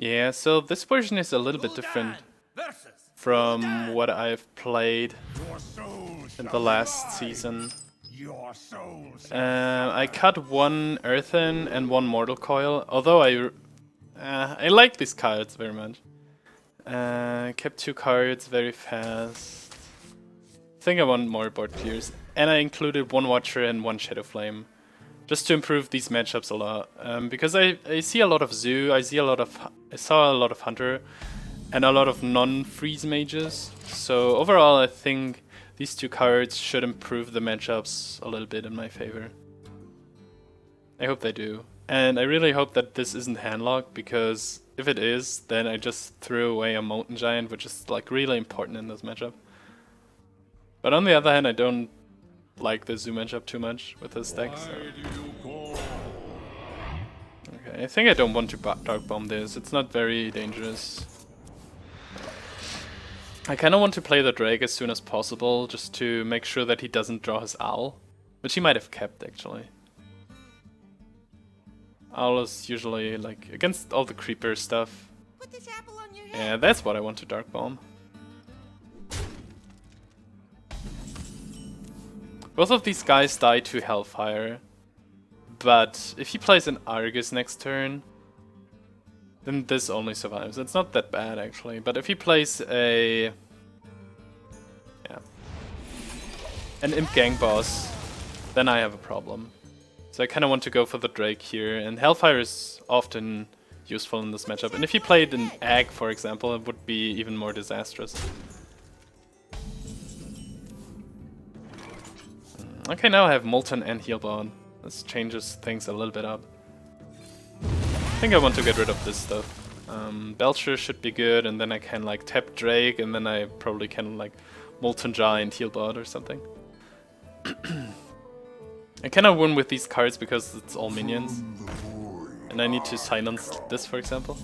Yeah, so this version is a little bit different from what I've played in the last season. I cut one Earthen and one Mortal Coil, although I like these cards very much. Kept 2 cards very fast. I think I want more board clears. And I included 1 Watcher and 1 Shadowflame, just to improve these matchups a lot. Because I see a lot of Zoo, I saw a lot of Hunter, and a lot of non-freeze mages. So overall I think these 2 cards should improve the matchups a little bit in my favor. I hope they do. And I really hope that this isn't Handlock, because if it is, then I just threw away a Molten Giant, which is like really important in this matchup. But on the other hand, I don't like the Zoo matchup too much with this deck, so... Okay, I think I don't want to Darkbomb this, it's not very dangerous. I kinda want to play the Drake as soon as possible, just to make sure that he doesn't draw his Owl, which he might have kept actually. Owl is usually like against all the creeper stuff. Put this apple on your head. Yeah, that's what I want to Darkbomb. Both of these guys die to Hellfire, but if he plays an Argus next turn, then this only survives. It's not that bad actually, but if he plays an Imp Gang Boss, then I have a problem. So I kinda want to go for the Drake here, and Hellfire is often useful in this matchup. And if he played an Egg, for example, it would be even more disastrous. Okay, now I have Molten and Healbot. This changes things a little bit up. I think I want to get rid of this stuff. Belcher should be good, and then I can like tap Drake, and then I probably can like Molten Giant Healbot or something. I cannot win with these cards because it's all minions. And I need to silence this, for example.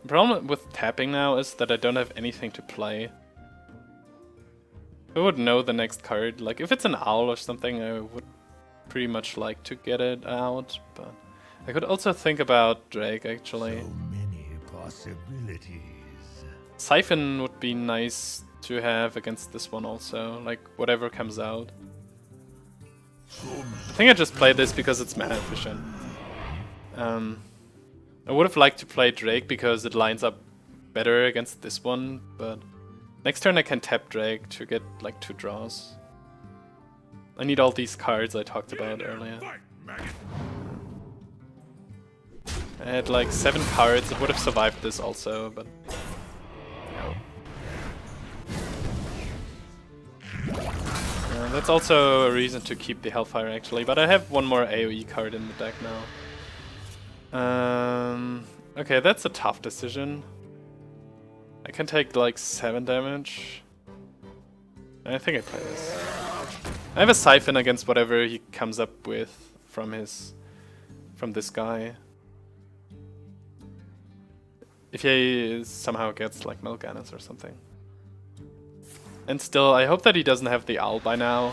The problem with tapping now is that I don't have anything to play. I would know the next card. Like, if it's an Owl or something, I would pretty much like to get it out. But I could also think about Drake, actually. So many possibilities. Siphon would be nice to have against this one also, like whatever comes out. I think I just play this because it's mana efficient. I would have liked to play Drake because it lines up better against this one, but next turn I can tap Drake to get like 2 draws. I need all these cards I talked about earlier. I had like 7 cards, it would have survived this also, but no. That's also a reason to keep the Hellfire actually, but I have 1 more AoE card in the deck now. Okay, that's a tough decision. I can take like 7 damage. I think I play this. I have a Siphon against whatever he comes up with from this guy. If he somehow gets like Melganis or something. And still, I hope that he doesn't have the Owl by now.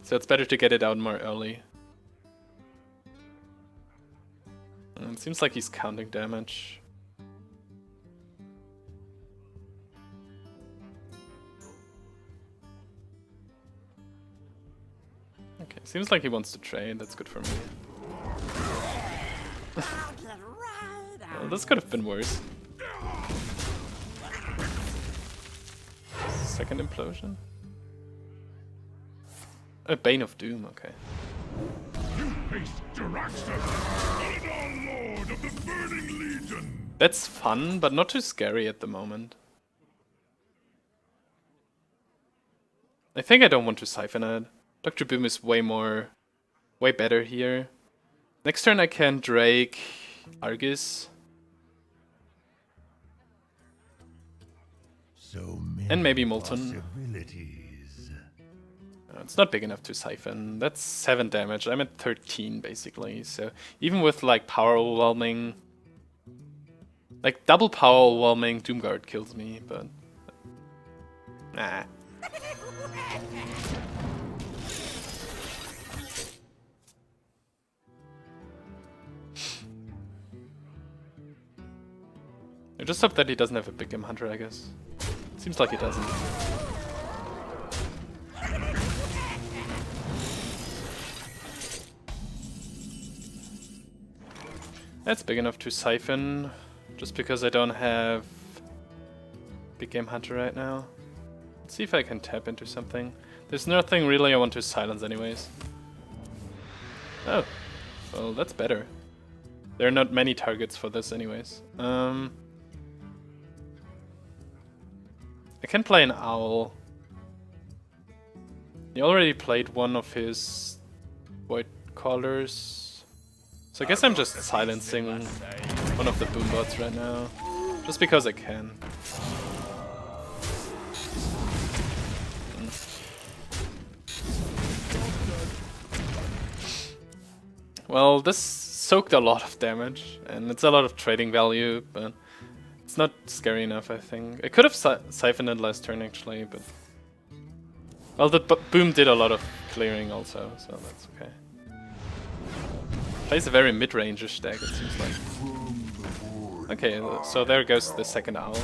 So it's better to get it out more early. It seems like he's counting damage. Okay, seems like he wants to trade, that's good for me. Well, this could have been worse. Second implosion? A Bane of Doom, okay. You face Jaraxxus, Lord of the Burning Legion. That's fun, but not too scary at the moment. I think I don't want to Siphon it. Dr. Boom is way better here. Next turn I can Drake Argus. So many and maybe Molten. possibilities. It's not big enough to Siphon. That's 7 damage. I'm at 13 basically. So even with like power overwhelming, like double power overwhelming, Doomguard kills me, but nah. I just hope that he doesn't have a big game hunter, I guess. Seems like he doesn't. That's big enough to Siphon, just because I don't have big game hunter right now. Let's see if I can tap into something. There's nothing really I want to silence anyways. Oh, well that's better. There are not many targets for this anyways. I can play an owl. He already played one of his void callers. So I guess I'm just silencing one of the boombots right now. Just because I can. Well, this soaked a lot of damage, and it's a lot of trading value, but it's not scary enough, I think. I could have siphoned it last turn, actually, but... Well, the boom did a lot of clearing also, so that's okay. Plays a very mid-range-ish deck, it seems like. Okay, so there goes the second owl.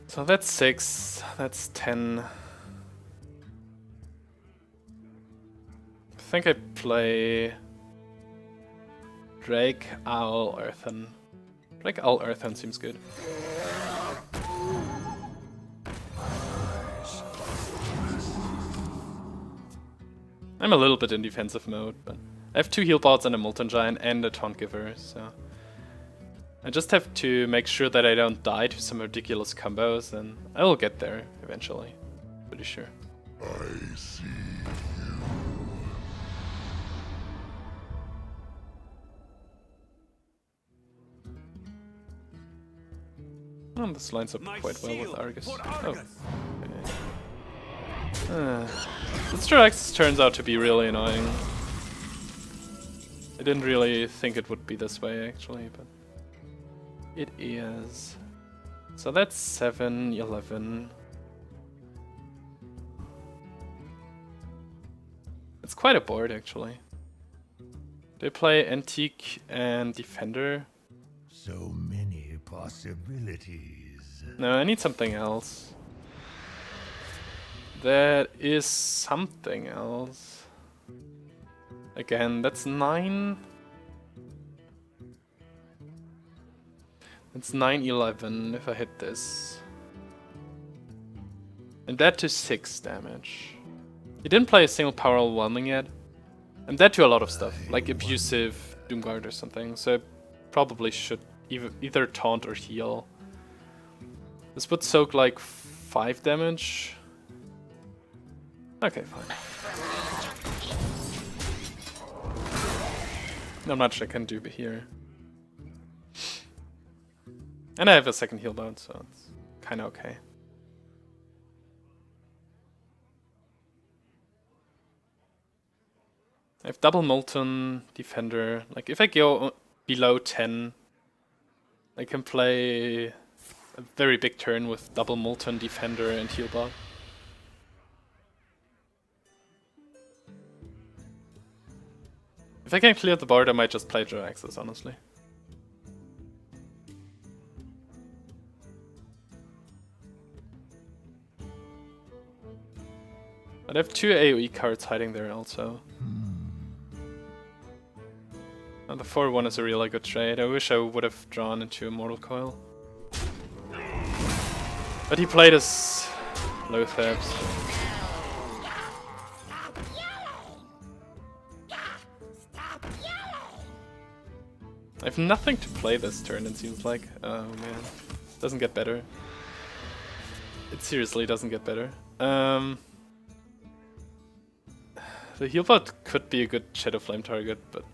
So that's 6, that's 10. I think I play Drake, Owl, Earthen. Drake, Owl, Earthen seems good. I'm a little bit in defensive mode, but I have 2 Healbots and a Molten Giant and a Taunt Giver, so... I just have to make sure that I don't die to some ridiculous combos, and I will get there eventually. Pretty sure. I see. Oh, this lines up quite well with Argus. Oh. Okay. This Jaraxxus turns out to be really annoying. I didn't really think it would be this way, actually, but it is. So that's 7, 11. It's quite a board, actually. They play Antique and Defender. So many possibilities. No, I need something else. That is something else. Again, that's 9. It's 9, 11 if I hit this. And that to 6 damage. He didn't play a single power overwhelming yet. I'm dead to a lot of stuff, like abusive Doomguard or something, so I probably should either taunt or heal. This would soak like 5 damage. Okay, fine. Not much I can do here. And I have a second heal down, so it's kinda okay. I have double Molten, Defender. Like, if I go below 10, I can play a very big turn with double Molten, Defender, and Healbot. If I can clear the board, I might just play Jaraxxus, honestly. But I have 2 AoE cards hiding there also. And the 4-1 is a really good trade. I wish I would have drawn into Immortal Coil. But he played his Loatheb, so... I have nothing to play this turn, it seems like. Oh man. Doesn't get better. It seriously doesn't get better. The Healbot could be a good Shadowflame target, but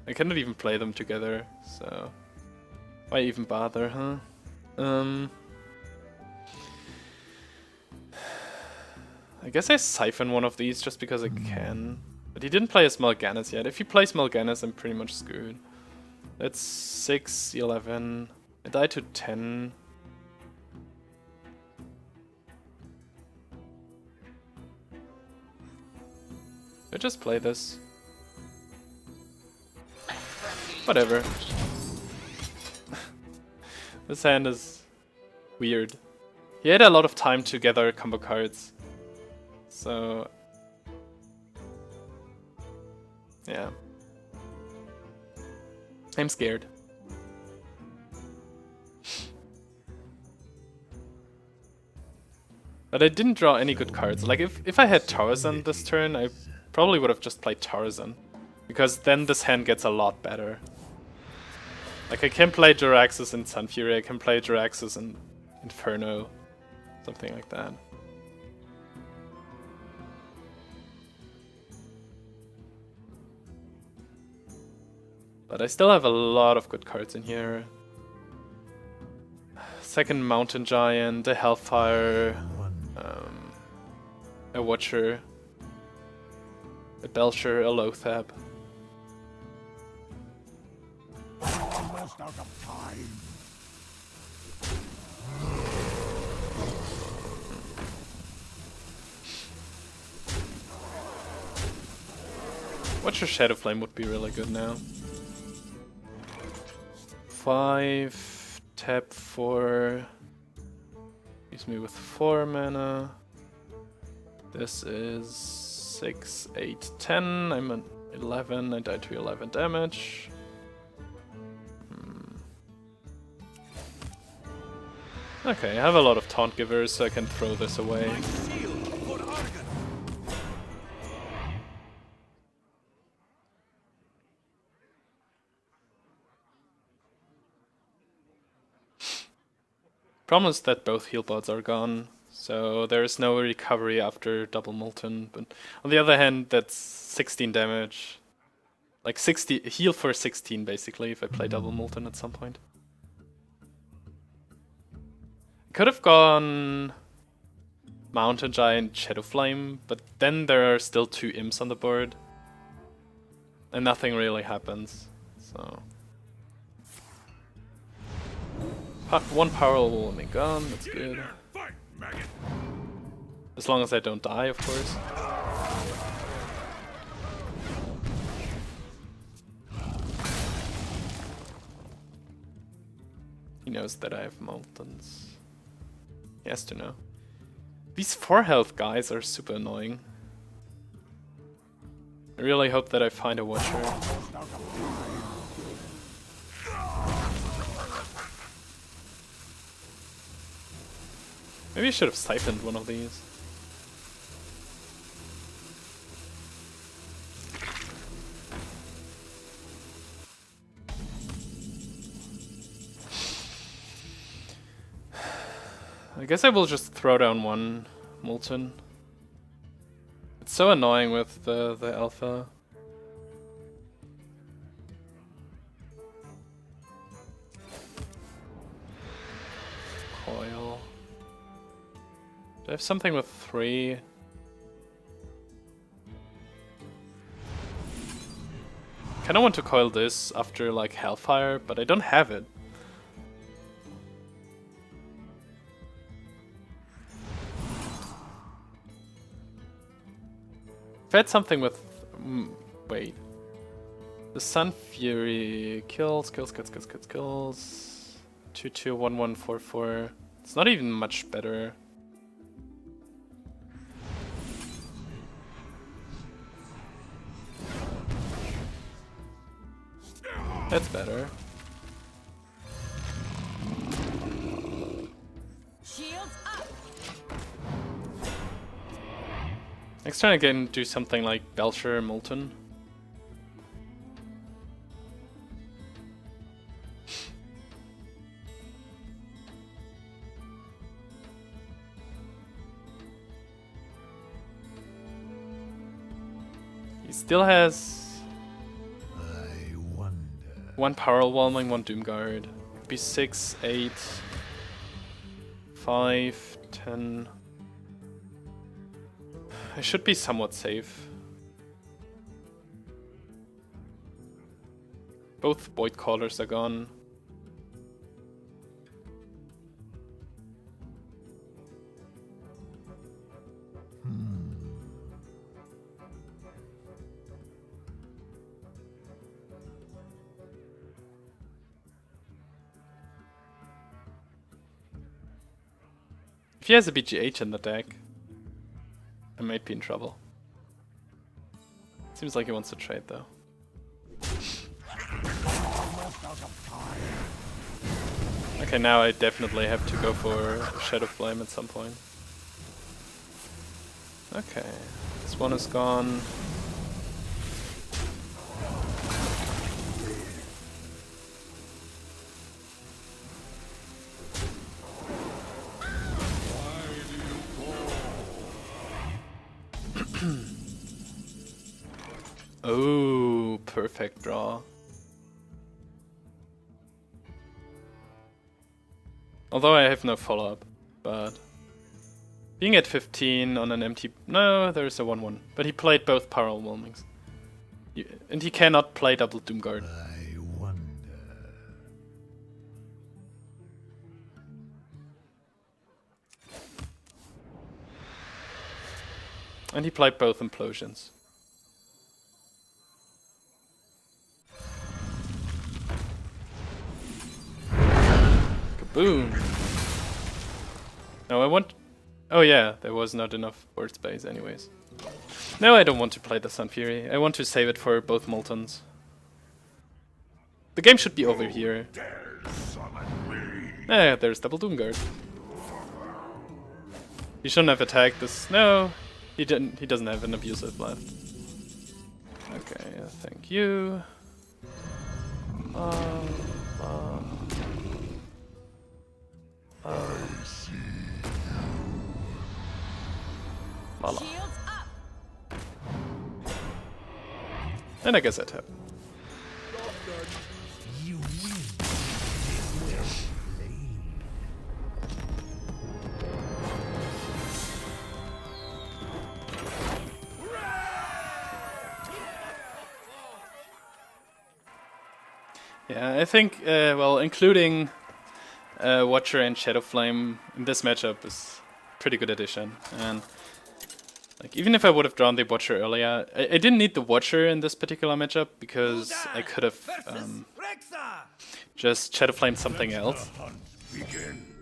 I cannot even play them together, so why even bother, huh? I guess I siphon one of these just because I can. But he didn't play a Smalganis yet. If he plays Smalganis, I'm pretty much screwed. That's 6, 11. I died to 10. I just play this. Whatever. This hand is weird. He had a lot of time to gather combo cards. So... yeah. I'm scared. But I didn't draw any good cards. Like, if I had Thaurissan this turn, I probably would have just played Thaurissan. Because then this hand gets a lot better. Like, I can play Jaraxxus in Sunfury, I can play Jaraxxus in Inferno. Something like that. But I still have a lot of good cards in here. Second Mountain Giant, a Hellfire, a Watcher, a Belcher, a Loatheb. Almost out of time. Watcher Shadowflame would be really good now. 5, tap 4. Leaves me with 4 mana. This is 6, 8, 10. I'm at 11. I died to 11 damage. Okay, I have a lot of taunt givers, so I can throw this away. Problem is that both Healbots are gone, so there is no recovery after double Molten. But on the other hand, that's 16 damage. Like 60 heal for 16 basically if I play double Molten at some point. Could have gone Mountain Giant Shadowflame, but then there are still 2 imps on the board. And nothing really happens, so... One power will be gone, that's good. As long as I don't die, of course. He knows that I have Moltens. He has to know. These 4 health guys are super annoying. I really hope that I find a Watcher. Maybe I should have siphoned one of these. I guess I will just throw down one Molten. It's so annoying with the alpha. Coil. Do I have something with 3? Kinda want to coil this after like Hellfire, but I don't have it. If I had something with... wait. The Sunfury kills. 2-2-1-1-4-4. It's not even much better. That's better. Shields up. Next time I can do something like Belcher or Molten. He still has 1 power overwhelming, 1 Doomguard. Could be 6, 8, 5, 10. I should be somewhat safe. Both Void Callers are gone. he has a BGH in the deck, I might be in trouble. Seems like he wants to trade though. Okay, now I definitely have to go for Shadowflame at some point. Okay, this one is gone. Oh, perfect draw. Although I have no follow-up, but being at 15 on an empty... No, there's a 1-1. But he played both Power Overwhelmings. And he cannot play double Doomguard. I wonder. And he played both Implosions. Kaboom! No, I want... Oh yeah, there was not enough board space anyways. No, I don't want to play the Sunfury. I want to save it for both Moltens. The game should be over here. Yeah, there's double Doomguard. He shouldn't have attacked this. No, he didn't. He doesn't have an abusive left. Okay, thank you. Voila. And I guess I tap. You win. Yeah, I think, well, including Watcher and Shadowflame in this matchup is pretty good addition. And like, even if I would have drawn the Watcher earlier, I didn't need the Watcher in this particular matchup because I could have just Shadowflamed something else.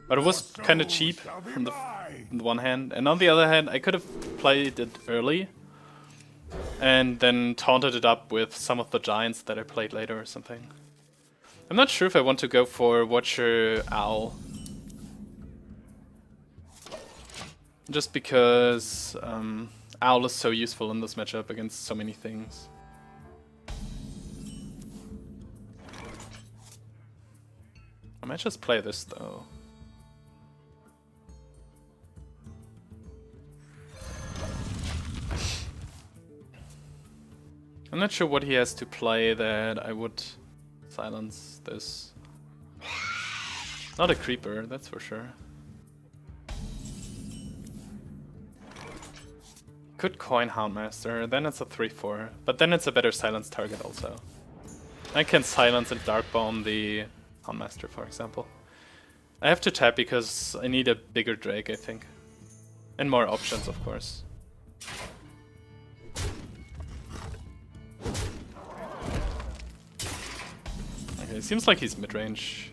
But it was kind of cheap on the one hand, and on the other hand, I could have played it early and then taunted it up with some of the giants that I played later or something. I'm not sure if I want to go for Watcher Owl. Just because Owl is so useful in this matchup against so many things. I might just play this though. I'm not sure what he has to play that I would silence this. Not a creeper, that's for sure. Could coin Houndmaster, then it's a 3-4, but then it's a better silence target also. I can silence and Darkbomb the Houndmaster, for example. I have to tap because I need a bigger Drake, I think. And more options, of course. Okay, seems like he's mid-range.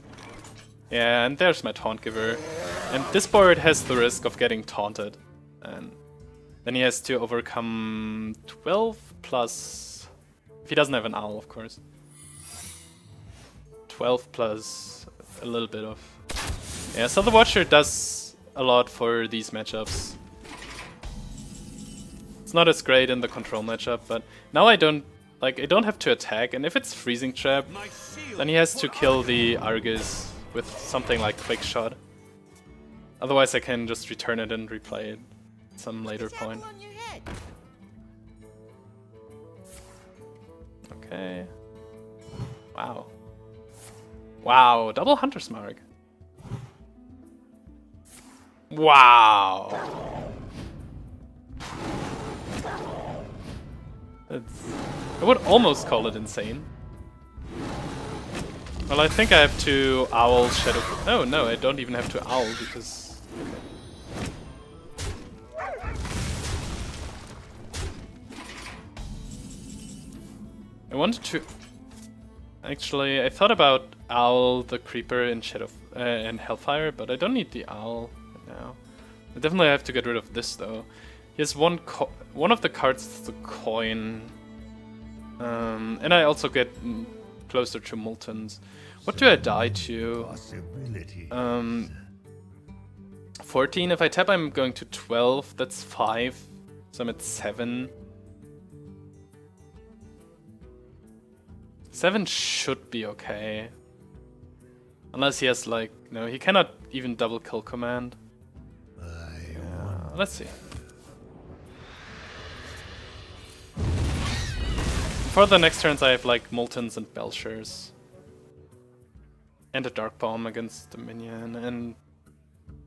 Yeah, and there's my Taunt Giver. And this board has the risk of getting taunted. And then he has to overcome 12 plus... If he doesn't have an owl, of course. 12 plus a little bit of... Yeah, so the Watcher does a lot for these matchups. It's not as great in the control matchup, but now I don't have to attack, and if it's Freezing Trap, then he has to kill the Argus with something like Quick Shot. Otherwise I can just return it and replay it at some later point. Okay. Wow. Wow, double Hunter's Mark. Wow. I would almost call it insane. Well, I think I have to Owl Shadow... Oh, no, I don't even have to Owl because... Okay. I wanted to... Actually, I thought about Owl the Creeper in Hellfire, but I don't need the Owl right now. I definitely have to get rid of this though. He has one of the cards is the coin. And I also get closer to Molten's. What do I die to? 14. If I tap, I'm going to 12. That's 5. So I'm at 7. 7 should be okay. Unless he has like... No, he cannot even double kill command. Let's see. For the next turns I have like Moltens and Belchers. And a Darkbomb against the minion, and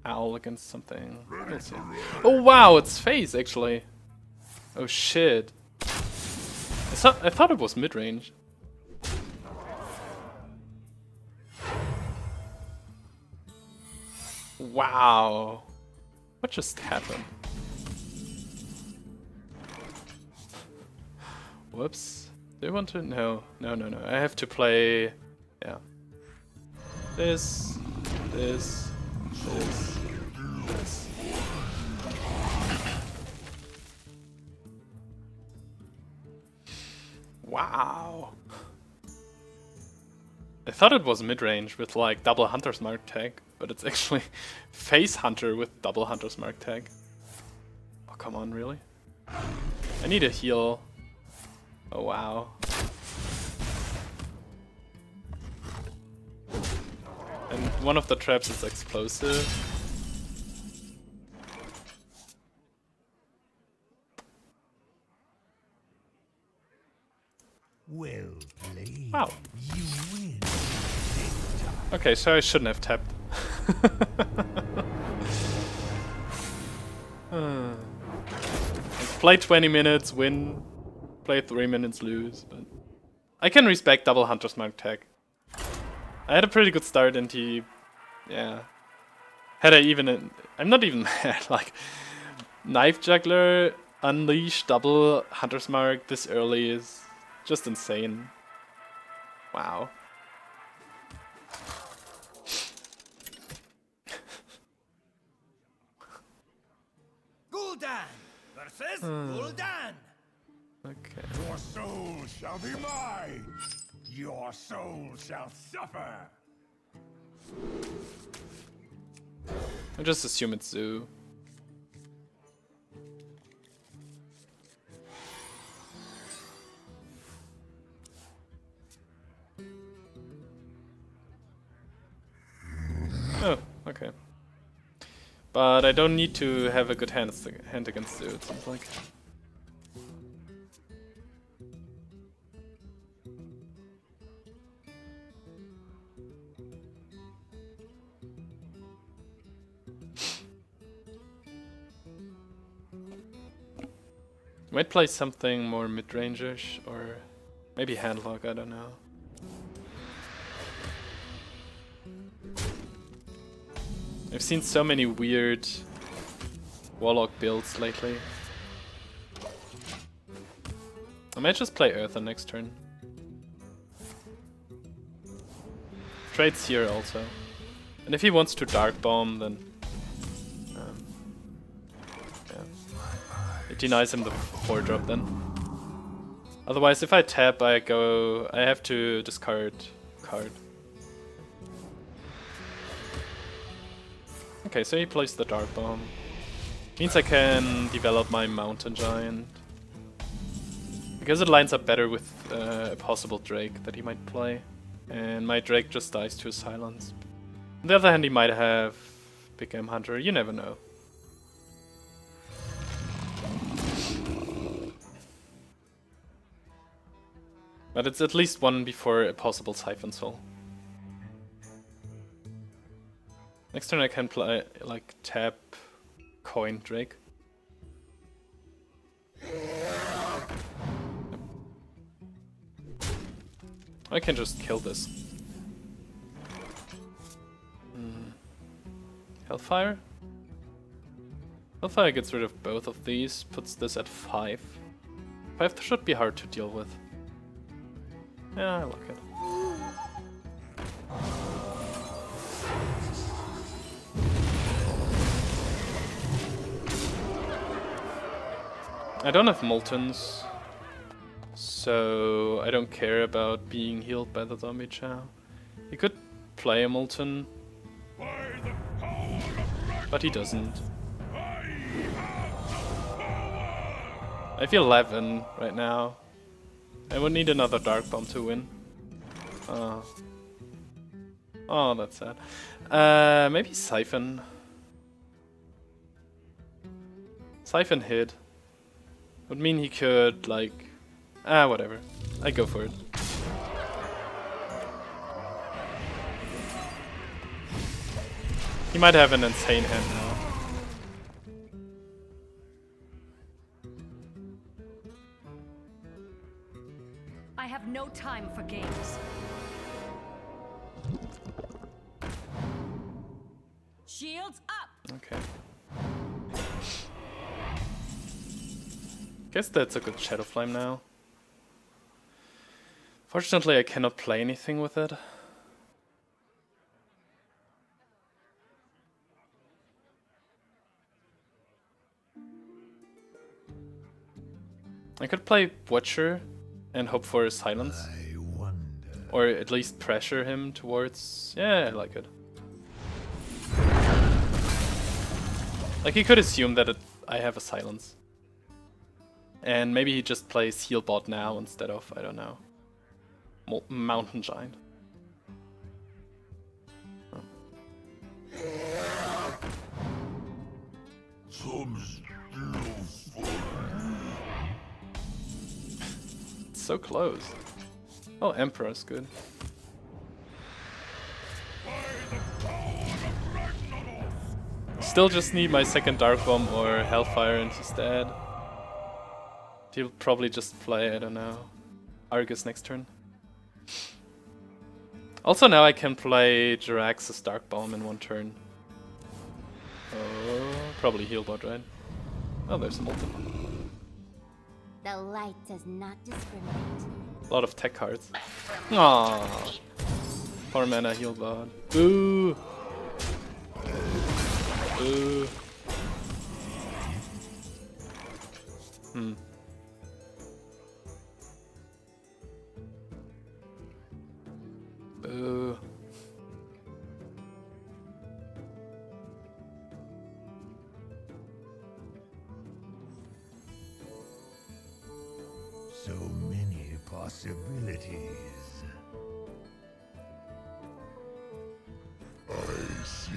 Owl against something. We'll see. Oh wow, it's phase actually. Oh shit. I thought it was mid-range. Wow. What just happened? Whoops. Do you want to? No. No. I have to play... Yeah. This. Wow. I thought it was mid-range with like double Hunter's Mark tag, but it's actually Face Hunter with double Hunter's Mark tag. Oh, come on, really? I need a heal. Oh, wow. And one of the traps is explosive. Well played. Wow. You win. Okay, so I shouldn't have tapped. Play 20 minutes, win. Play 3 minutes, lose. But I can respect double Hunter's Mark tag. I had a pretty good start and he... Yeah. Had I even... I'm not even mad. Like, Knife Juggler, Unleash, double Hunter's Mark this early is just insane. Wow. Gul'dan versus Gul'dan. Okay. Your soul shall be mine. Your soul shall suffer. I just assume it's Zoo. Oh, okay. But I don't need to have a good hand against Zoo, it seems like. Might play something more mid-range-ish, or maybe Handlock, I don't know. I've seen so many weird Warlock builds lately. I might just play Earthen next turn. Trade's here also. And if he wants to Darkbomb, then... It denies him the 4-drop then. Otherwise, if I tap, I have to discard card. Okay, so he plays the Darkbomb. Means I can develop my Mountain Giant. Because it lines up better with a possible Drake that he might play. And my Drake just dies to a silence. On the other hand, he might have Big M Hunter, you never know. But it's at least one before a possible Siphon Soul. Next turn I can play, like, tap Coin Drake. I can just kill this. Hellfire? Hellfire gets rid of both of these, puts this at 5. 5 should be hard to deal with. Yeah, I like it. I don't have Moltens, so I don't care about being healed by the zombie chow. He could play a Molten, but he doesn't. I have 11 right now. I would need another Darkbomb to win. Oh, that's sad. Maybe Siphon. Siphon hit. Would mean he could, like... whatever. I go for it. He might have an insane hand now. I have no time for games. Shields up! Okay. Guess that's a good Shadowflame now. Fortunately, I cannot play anything with it. I could play Butcher and hope for a silence. Or at least pressure him towards... Yeah, I like it. Like, he could assume that I have a silence. And maybe he just plays Healbot now instead of, I don't know, Mountain Giant. Oh. It's so close. Oh, Emperor's good. Still just need my second Darkbomb or Hellfire and he's dead. He'll probably just play, I don't know, Argus next turn. Also now I can play Jaraxxus Darkbomb in one turn. Oh, probably Healbot, right? Oh, there's a Molten. The light does not discriminate. A lot of tech cards. Aww. 4 mana Healbot. Boo! Boo. Boo. So many possibilities. I see.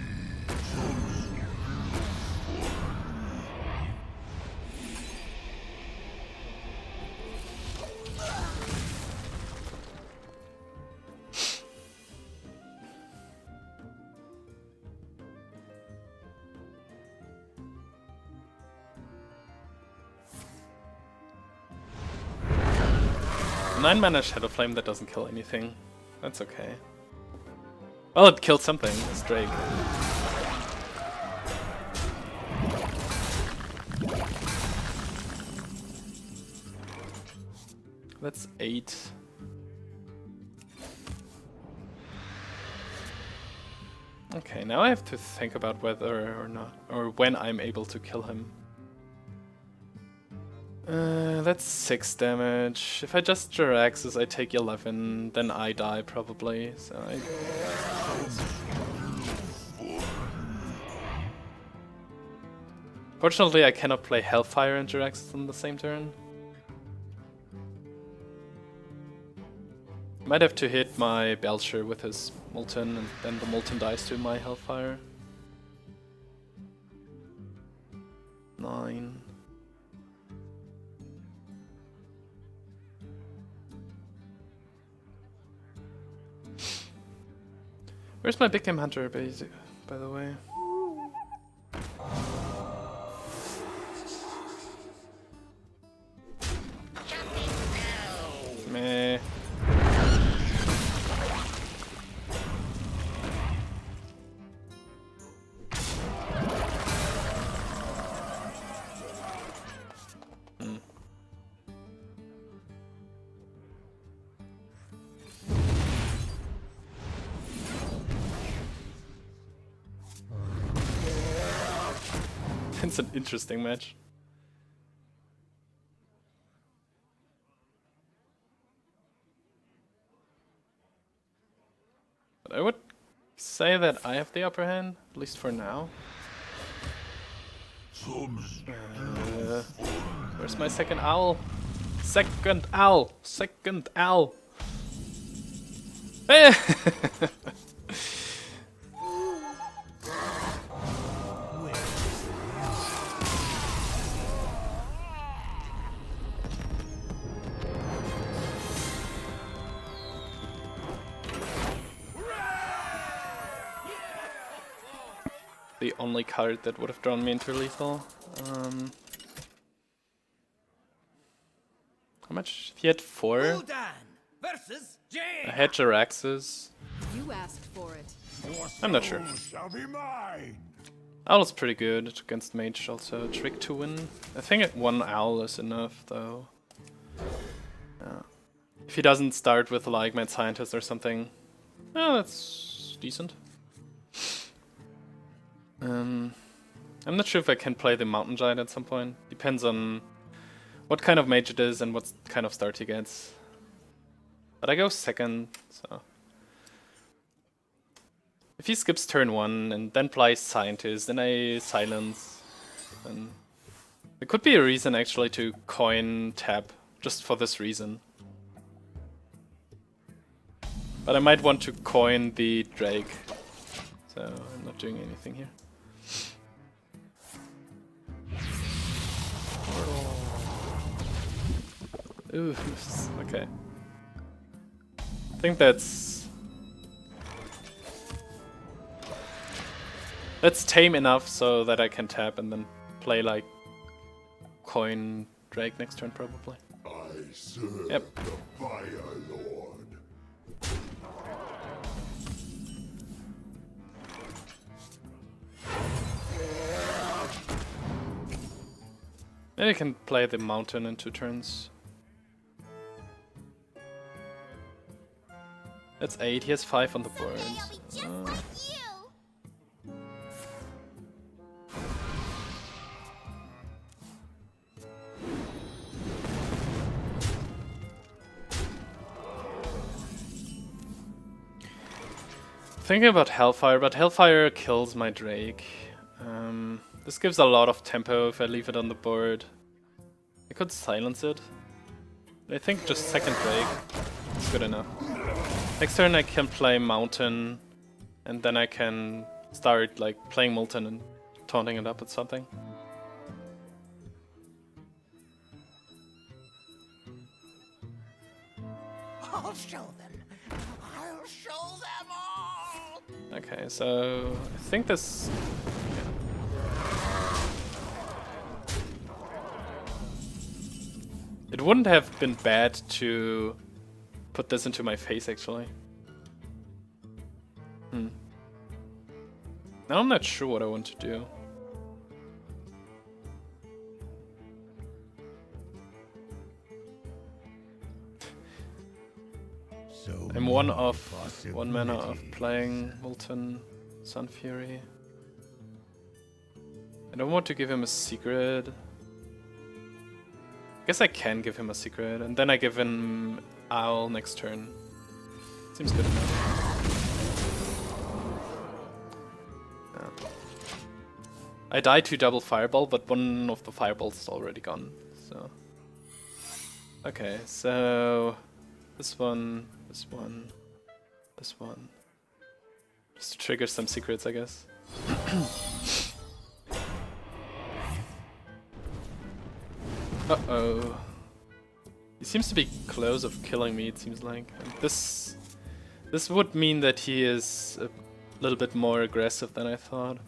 Nine mana Shadowflame that doesn't kill anything. That's okay. Well, it killed something. It's Drake. That's 8. Okay, now I have to think about whether or not, or when I'm able to kill him. That's 6 damage. If I just Jaraxxus, I take 11, then I die probably. So Fortunately, I cannot play Hellfire and Jaraxxus on the same turn. Might have to hit my Belcher with his Molten, and then the Molten dies to my Hellfire. 9. Where's my big game hunter, by the way? Meh. It's an interesting match. But I would say that I have the upper hand, at least for now. Where's my second owl? Second owl! Second owl! Eh! The only card that would have drawn me into lethal. How much? He had 4. I had Jaraxxus. You asked for it. I'm not sure. Shall be mine. Owl's pretty good against mage, also trick to win. I think 1 owl is enough though. Yeah. If he doesn't start with like Mad Scientist or something, well, that's decent. I'm not sure if I can play the Mountain Giant at some point. Depends on what kind of mage it is and what kind of start he gets. But I go second, so... If he skips turn 1 and then plays Scientist, then I silence. Then there could be a reason actually to coin tap, just for this reason. But I might want to coin the Drake, so I'm not doing anything here. Ooh, okay. I think that's tame enough so that I can tap and then play like coin Drake next turn probably. I serve Yep. the Fire Lord. Maybe I can play the Mountain in 2 turns. That's 8, he has 5 on the board. Thinking about Hellfire, but Hellfire kills my Drake. This gives a lot of tempo if I leave it on the board. I could silence it. I think just second Drake is good enough. Next turn I can play Mountain, and then I can start like playing Molten and taunting it up with something. I'll show them. I'll show them all. Okay, so I think this... It wouldn't have been bad to put this into my face, actually. Now I'm not sure what I want to do. So I'm one mana of playing Molten Sunfury. I don't want to give him a secret. I guess I can give him a secret, and then I give him Owl next turn. Seems good enough. Yeah. I died to double Fireball, but one of the Fireballs is already gone, so... Okay, so... This one, this one, this one. Just to trigger some secrets, I guess. Uh-oh. He seems to be close of killing me, it seems like. And this would mean that he is a little bit more aggressive than I thought.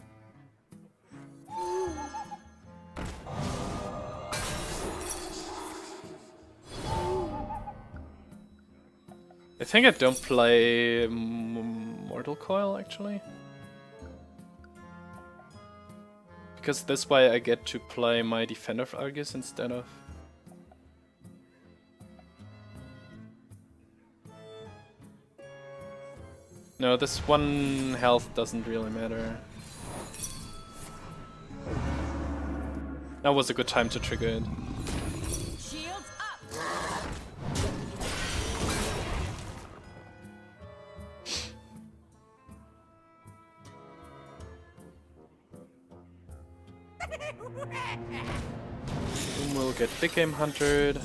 I think I don't play Mortal Coil, actually. Because this way I get to play my Defender of Argus instead of... No, this 1 health doesn't really matter. That was a good time to trigger it. Shields up. will get Big Game Huntered.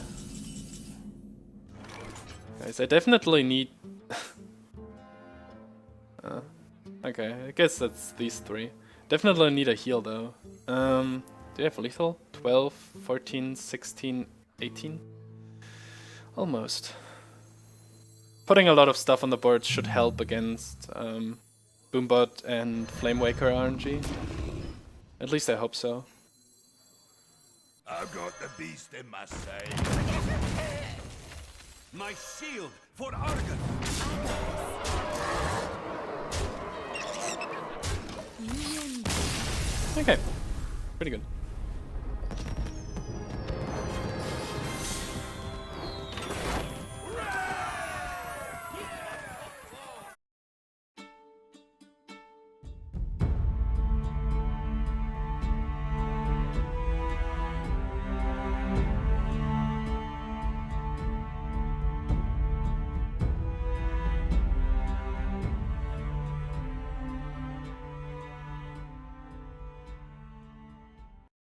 Guys, I definitely need... okay, I guess that's these three. Definitely need a heal though. Do you have lethal? 12, 14, 16, 18? Almost. Putting a lot of stuff on the board should help against Boombot and Flamewaker RNG. At least I hope so. I've got the beast in my sight. My shield for Argon. Okay, pretty good.